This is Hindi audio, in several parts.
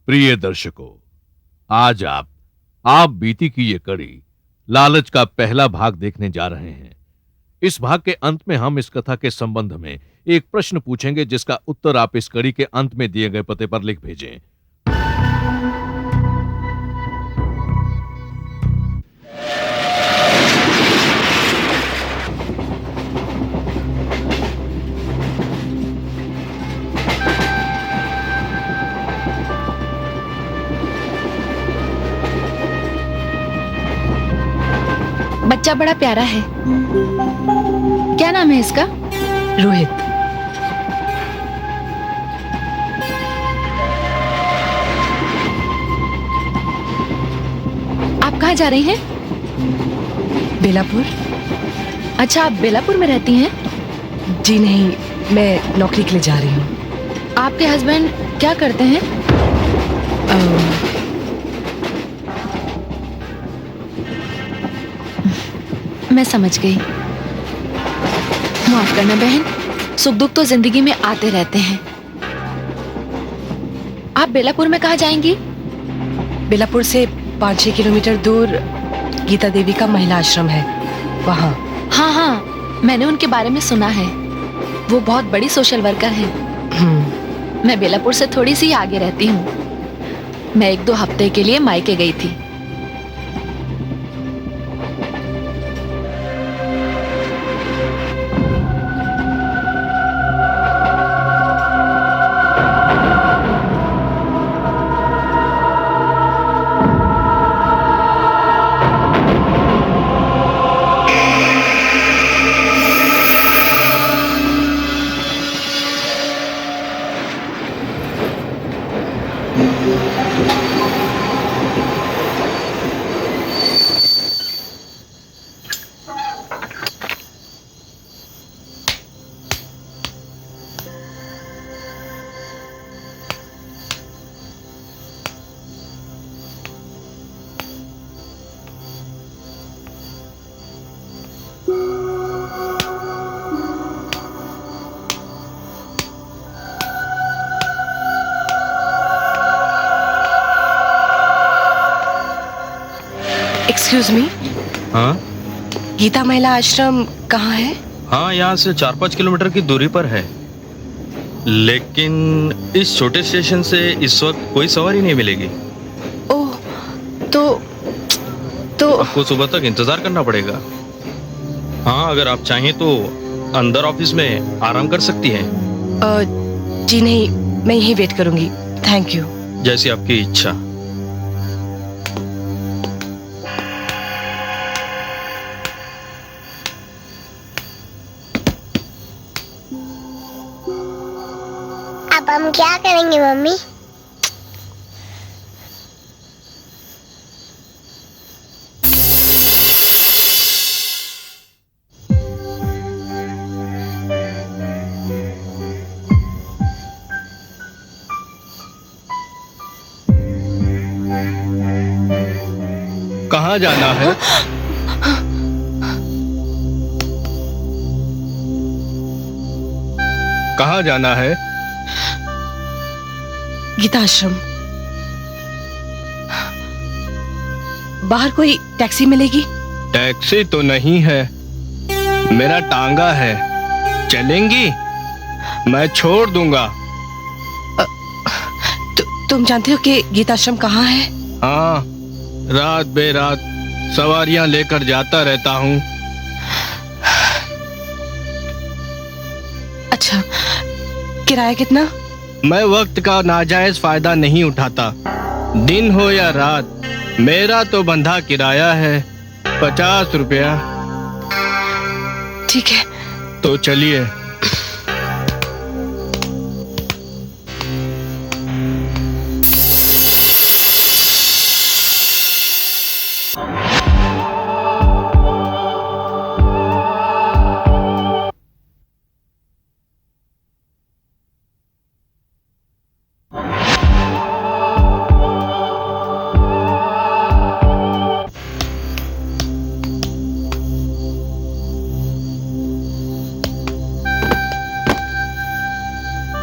प्रिय दर्शकों, आज आप बीती की ये कड़ी लालच का पहला भाग देखने जा रहे हैं। इस भाग के अंत में हम इस कथा के संबंध में एक प्रश्न पूछेंगे जिसका उत्तर आप इस कड़ी के अंत में दिए गए पते पर लिख भेजें। बच्चा बड़ा प्यारा है। क्या नाम है इसका? रोहित। आप कहाँ जा रही हैं? बेलापुर। अच्छा, आप बेलापुर में रहती हैं? जी नहीं, मैं नौकरी के लिए जा रही हूँ। आपके हस्बैंड क्या करते हैं? मैं समझ गई। माफ करना बहन, सुख दुख तो जिंदगी में आते रहते हैं। आप बेलापुर में कहाँ जाएंगी? बेलापुर से 5-6 किलोमीटर दूर गीता देवी का महिला आश्रम है, वहाँ। हाँ हाँ, मैंने उनके बारे में सुना है। वो बहुत बड़ी सोशल वर्कर हैं। मैं बेलापुर से थोड़ी सी आगे रहती हूँ। मैं 1-2 हफ्ते के लिए मायके गई थी। Excuse me. हाँ गीता महिला आश्रम कहाँ है? हाँ, यहाँ से 4-5 किलोमीटर की दूरी पर है, लेकिन इस छोटे स्टेशन से इस वक्त कोई सवारी नहीं मिलेगी। ओह, तो आपको सुबह तक इंतजार करना पड़ेगा। हाँ, अगर आप चाहें तो अंदर ऑफिस में आराम कर सकती हैं। जी नहीं, मैं यहीं वेट करूंगी। Thank you. जैसी आपकी इच्छा। अब हम क्या करेंगे मम्मी? कहाँ जाना है? कहाँ जाना है? गीता आश्रम। बाहर कोई टैक्सी मिलेगी? टैक्सी तो नहीं है, मेरा टांगा है। चलेंगी? मैं छोड़ दूंगा। तुम जानते हो कि गीता आश्रम कहाँ है? हाँ, रात बेरात सवारियां लेकर जाता रहता हूँ। अच्छा, किराया कितना? मैं वक्त का नाजायज फायदा नहीं उठाता। दिन हो या रात, मेरा तो बंधा किराया है 50 रुपया। ठीक है, तो चलिए।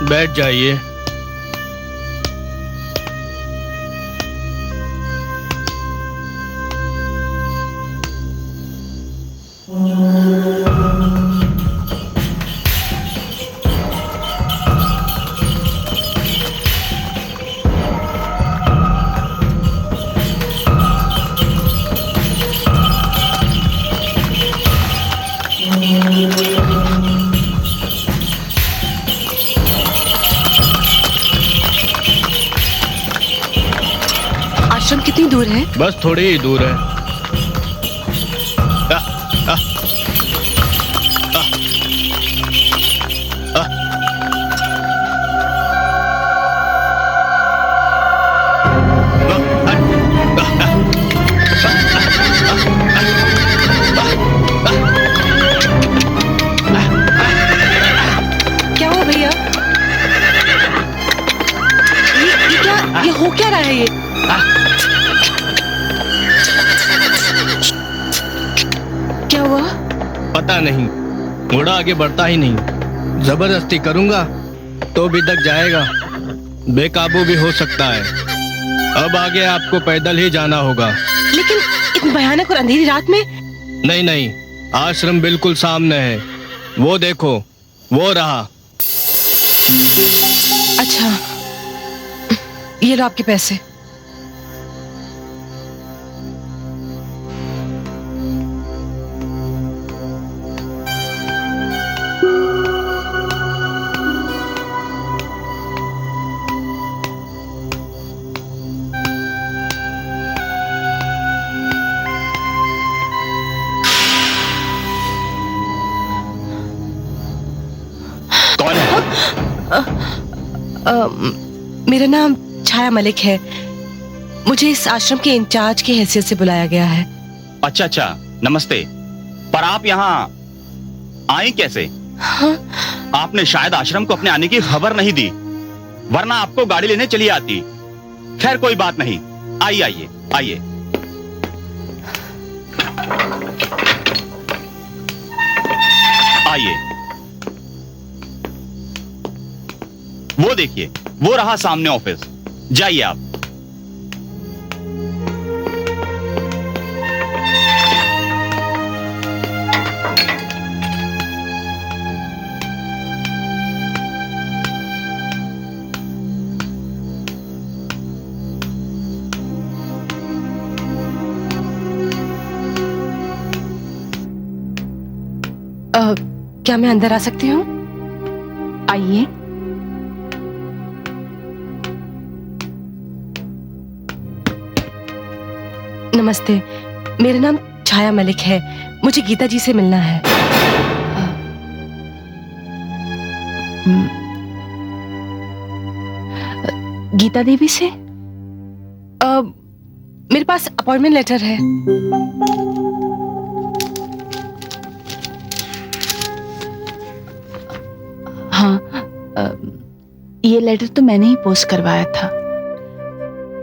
बैठ जाइए। कितनी दूर है? बस थोड़ी ही दूर है। क्या हुआ भैया? ये हो क्या रहा है ये? क्या हुआ? पता नहीं, घोड़ा आगे बढ़ता ही नहीं। जबरदस्ती करूंगा तो भी दक जाएगा, बेकाबू भी हो सकता है। अब आगे आपको पैदल ही जाना होगा। लेकिन इतनी भयानक और अंधेरी रात में? नहीं नहीं, आश्रम बिल्कुल सामने है, वो देखो, वो रहा। अच्छा, ये लो आपके पैसे। कौन है? मेरा नाम छाया मलिक है। मुझे इस आश्रम के इंचार्ज की हैसियत से बुलाया गया है। अच्छा अच्छा, नमस्ते। पर आप यहाँ आई कैसे? हाँ? आपने शायद आश्रम को अपने आने की खबर नहीं दी, वरना आपको गाड़ी लेने चली आती। खैर कोई बात नहीं, आइए आइए आइए। आइए, वो देखिए, वो रहा सामने ऑफिस। जाइए आप। क्या मैं अंदर आ सकती हूँ? आइए। नमस्ते, मेरा नाम छाया मलिक है। मुझे गीता जी से मिलना है। गीता देवी से? मेरे पास अपॉइंटमेंट लेटर है। हाँ, ये लेटर तो मैंने ही पोस्ट करवाया था।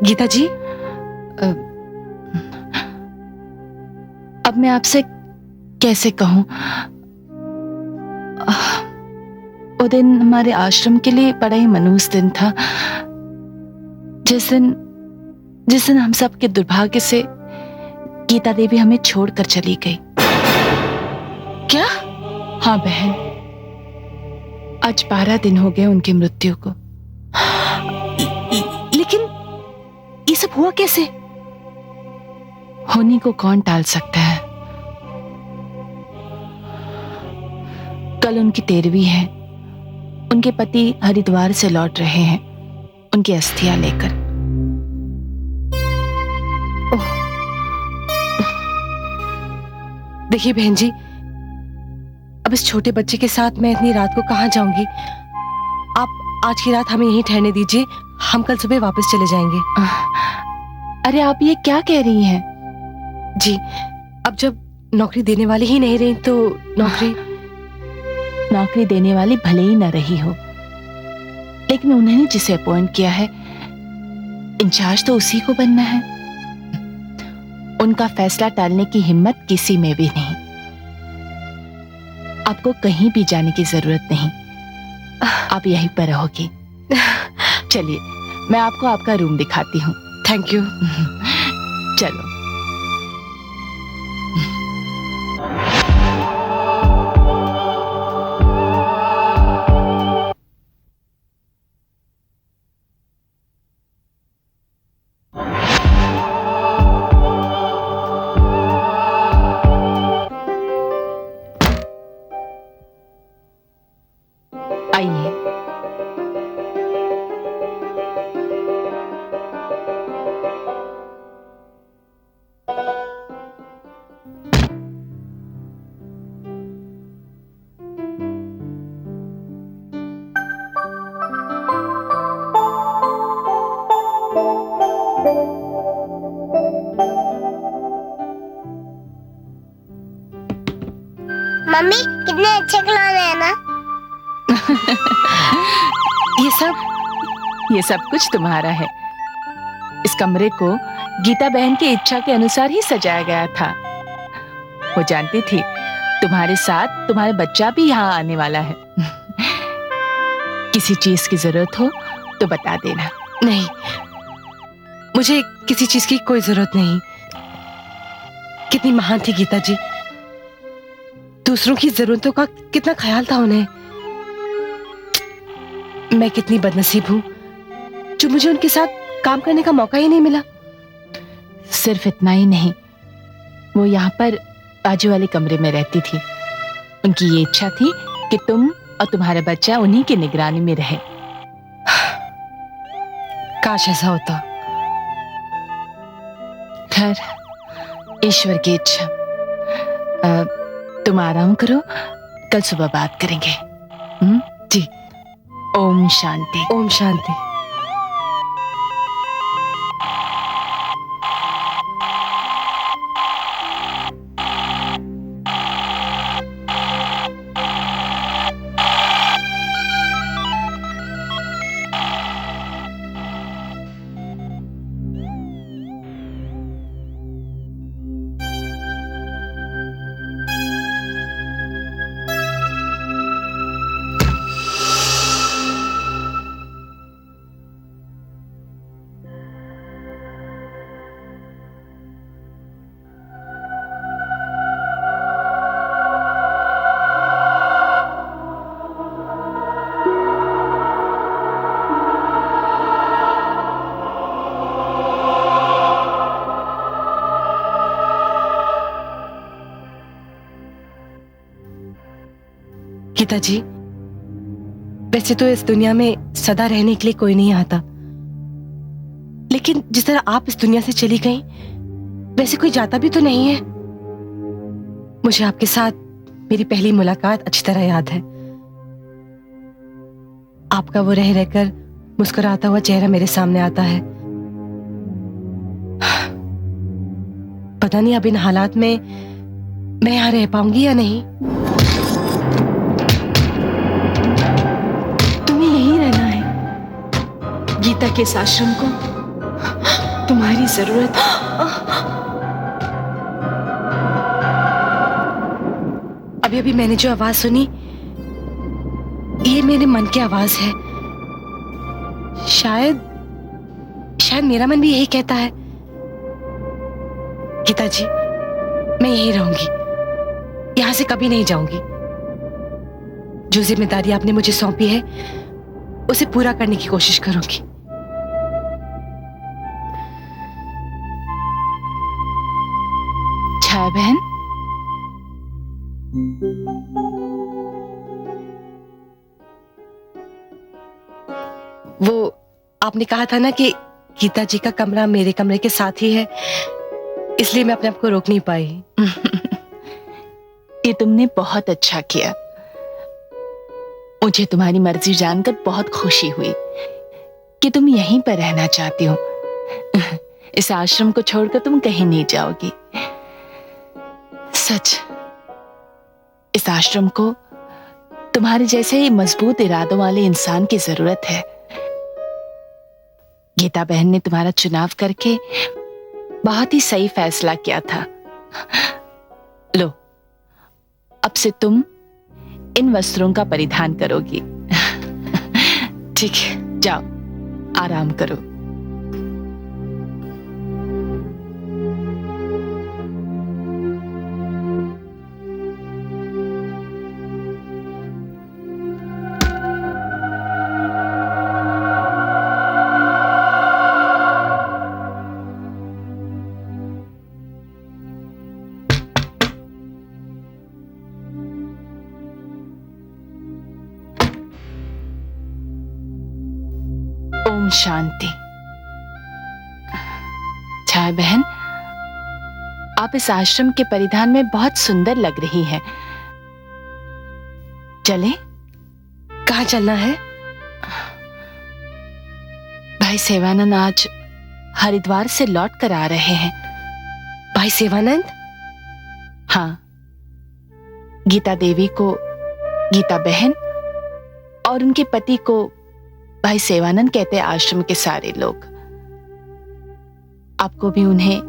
गीता जी, अब मैं आपसे कैसे कहूं? वो दिन हमारे आश्रम के लिए बड़ा ही मनहूस दिन था। जिस दिन हम सब के दुर्भाग्य से गीता देवी हमें छोड़कर चली गई। क्या? हाँ बहन, आज 12 दिन हो गए उनकी मृत्यु को। लेकिन ये सब हुआ कैसे? होनी को कौन टाल सकता है? कल उनकी 13वीं है। उनके पति हरिद्वार से लौट रहे हैं उनकी अस्थियां लेकर। देखिए बहन जी, अब इस छोटे बच्चे के साथ मैं इतनी रात को कहाँ जाऊंगी? आप आज की रात हमें यहीं ठहरने दीजिए, हम कल सुबह वापस चले जाएंगे। अरे आप ये क्या कह रही हैं? जी, अब जब नौकरी देने वाली ही नहीं रही तो नौकरी देने वाली भले ही न रही हो, लेकिन उन्होंने जिसे अपॉइंट किया है इंचार्ज तो उसी को बनना है। उनका फैसला टालने की हिम्मत किसी में भी नहीं। आपको कहीं भी जाने की जरूरत नहीं, आप यहीं पर रहोगी। चलिए, मैं आपको आपका रूम दिखाती हूँ। Thank you. चलो। आइए। मम्मी कितने अच्छे खिलौने हैं ना। ये सब कुछ तुम्हारा है। इस कमरे को गीता बहन की इच्छा के अनुसार ही सजाया गया था। वो जानती थी तुम्हारे साथ तुम्हारा बच्चा भी यहाँ आने वाला है। किसी चीज की जरूरत हो तो बता देना। नहीं, मुझे किसी चीज की कोई जरूरत नहीं। कितनी महान थी गीता जी, दूसरों की जरूरतों का कितना ख्याल था उन्हें। मैं कितनी बदनसीब हूं जो मुझे उनके साथ काम करने का मौका ही नहीं मिला। सिर्फ इतना ही नहीं, वो यहाँ पर बाजू वाले कमरे में रहती थी। उनकी ये इच्छा थी कि तुम और तुम्हारा बच्चा उन्हीं की निगरानी में रहे। काश ऐसा होता। खैर, ईश्वर की इच्छा। तुम आराम करो, कल सुबह बात करेंगे। जी। ओम शांति। ओम शांति। गीता जी, वैसे तो इस दुनिया में सदा रहने के लिए कोई नहीं आता, लेकिन जिस तरह आप इस दुनिया से चली गई, वैसे कोई जाता भी तो नहीं है। मुझे आपके साथ मेरी पहली मुलाकात अच्छी तरह याद है। आपका वो रह रहकर मुस्कुराता हुआ चेहरा मेरे सामने आता है। पता नहीं अब इन हालात में मैं यहाँ रह पाऊंगी या नहीं। गीता के इस आश्रम को तुम्हारी जरूरत है। अभी अभी मैंने जो आवाज सुनी, ये मेरे मन की आवाज है। शायद मेरा मन भी यही कहता है। गीता जी, मैं यहीं रहूंगी, यहां से कभी नहीं जाऊंगी। जो जिम्मेदारी आपने मुझे सौंपी है, उसे पूरा करने की कोशिश करूंगी। छाया बहन, वो आपने कहा था ना कि गीता जी का कमरा मेरे कमरे के साथ ही है, इसलिए मैं अपने आप को रोक नहीं पाई। ये तुमने बहुत अच्छा किया। मुझे तुम्हारी मर्जी जानकर बहुत खुशी हुई कि तुम यहीं पर रहना चाहती हो। इस आश्रम को छोड़कर तुम कहीं नहीं जाओगी। सच, इस आश्रम को तुम्हारे जैसे मजबूत इरादों वाले इंसान की जरूरत है। गीता बहन ने तुम्हारा चुनाव करके बहुत ही सही फैसला किया था। लो, अब से तुम इन वस्त्रों का परिधान करोगी। ठीक है, जाओ आराम करो। ओम शांति। छाया बहन, आप इस आश्रम के परिधान में बहुत सुंदर लग रही हैं। चले? कहाँ चलना है? भाई सेवानंद आज हरिद्वार से लौट कर आ रहे हैं। भाई सेवानंद? हाँ, गीता देवी को गीता बहन और उनके पति को भाई सेवानंद कहते हैं आश्रम के सारे लोग। आपको भी उन्हें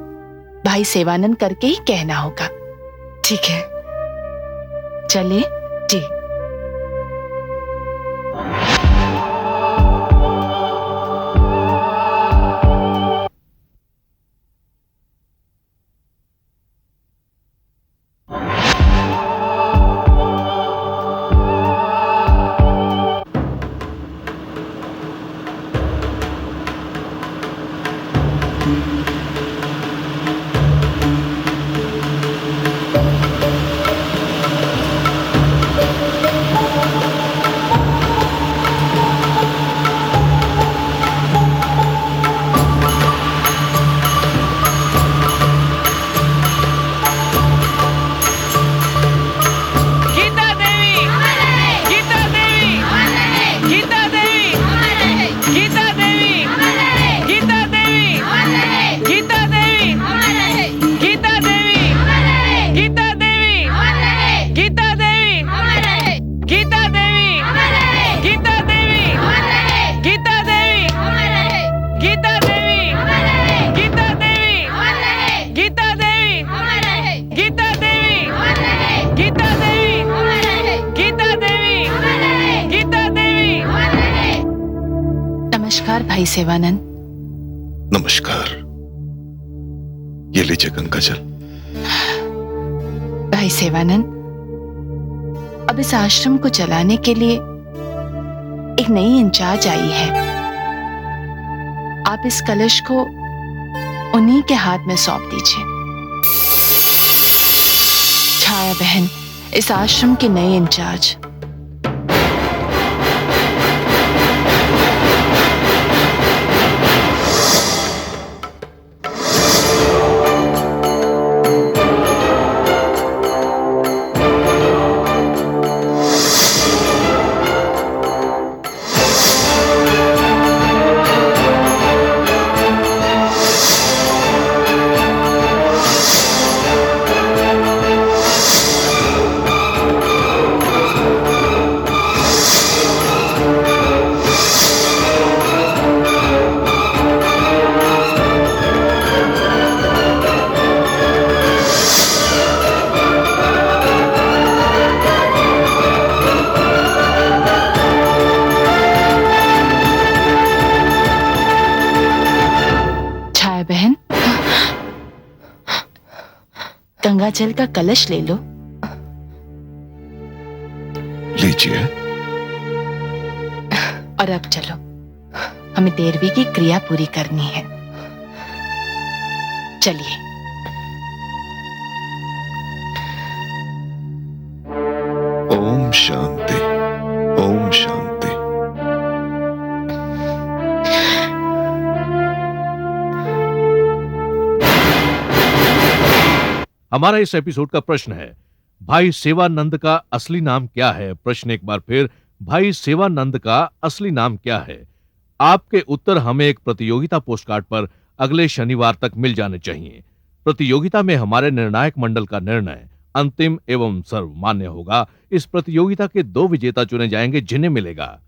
भाई सेवानंद करके ही कहना होगा। ठीक है चलिए। जी। नमस्कार भाई सेवानंद। नमस्कार। ये लीजिए गंगा जल। भाई सेवानंद, अब इस आश्रम को चलाने के लिए एक नई इंचार्ज आई है। आप इस कलश को उन्हीं के हाथ में सौंप दीजिए। छाया बहन इस आश्रम की नई इंचार्ज। बहन गंगा जल का कलश ले लो। लीजिए। और अब चलो, हमें 13वीं की क्रिया पूरी करनी है। चलिए। ओम शांति। ओम शांति। हमारा इस एपिसोड का प्रश्न है, भाई सेवानंद का असली नाम क्या है? प्रश्न एक बार फिर, भाई सेवानंद का असली नाम क्या है? आपके उत्तर हमें एक प्रतियोगिता पोस्टकार्ड पर अगले शनिवार तक मिल जाने चाहिए। प्रतियोगिता में हमारे निर्णायक मंडल का निर्णय अंतिम एवं सर्वमान्य होगा। इस प्रतियोगिता के 2 विजेता चुने जाएंगे जिन्हें मिलेगा